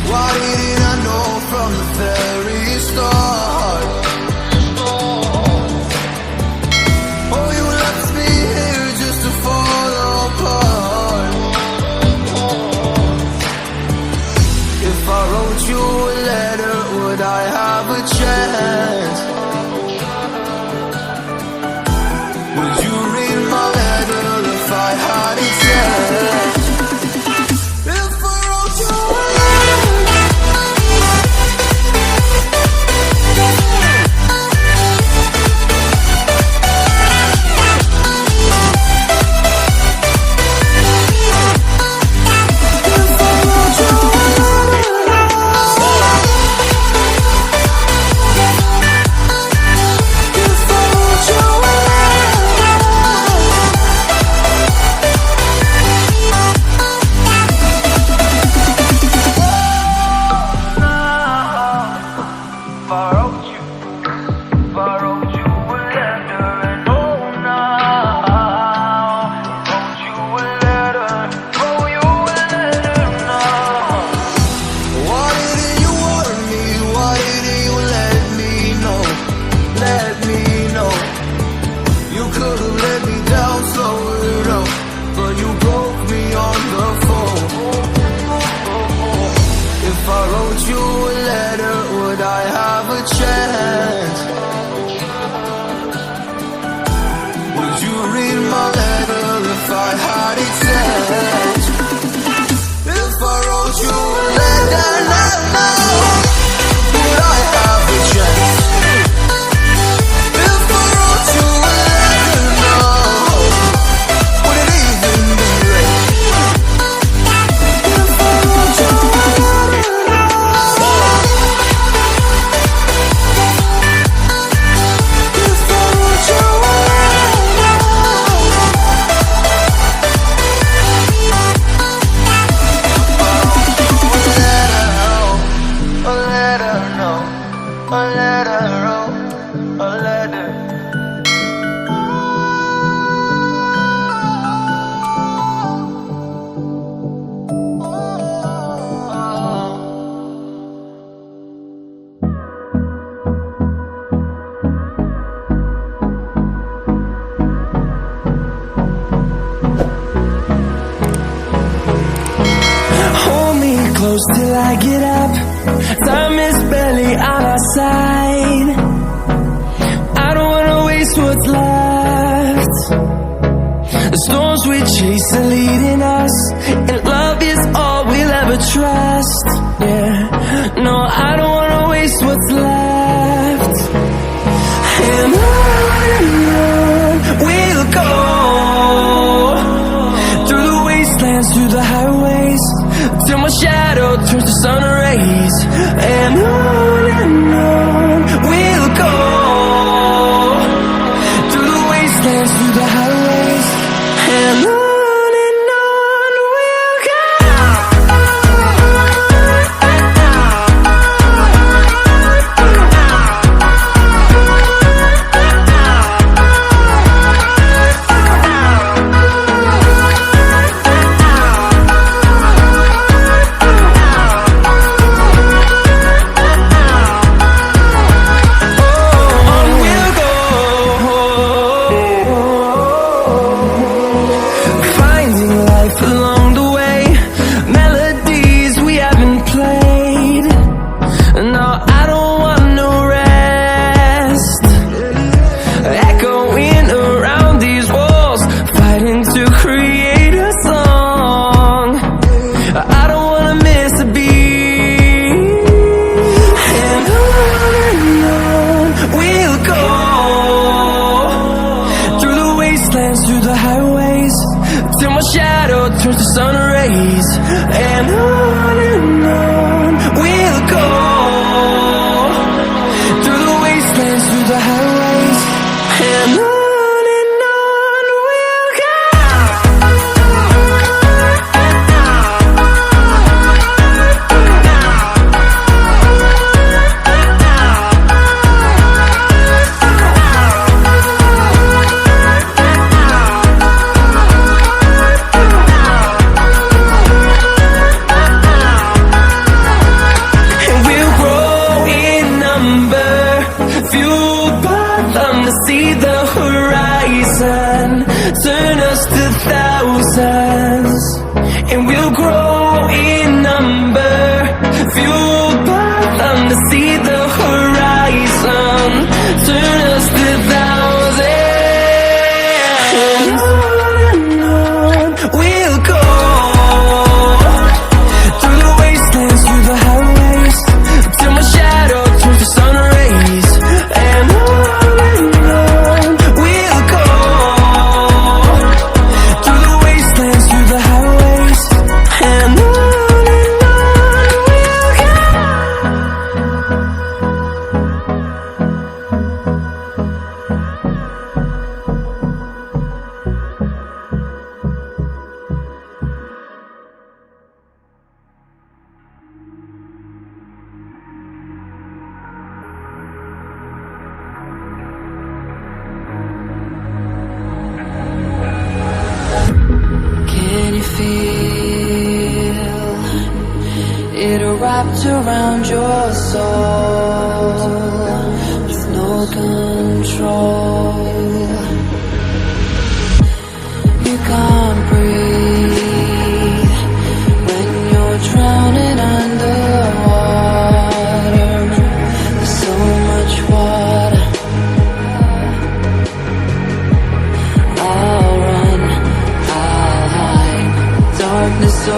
Why didn't I know from the very start? Oh, you left me here just to fall apart. If I wrote you a letter, would I have a chance? Would you read my letter if I had a chance? If I wrote you a till I get up. Time is barely on our side. I don't wanna waste what's left. The storms we chase are leading us, and love is all we'll ever trust. Yeah, no, I don't wanna waste what's left. And on we'll go, through the wastelands, through the highways, till my shadow turns to sun rays. And on we'll go, through the wastelands, through the highways. And on we'll go. Turns to sun rays. And on we'll go, through the wastelands, through the highways. And on wrapped around your soul with no control. You can't breathe when you're drowning underwater. There's so much water. I'll run, I'll hide. Darkness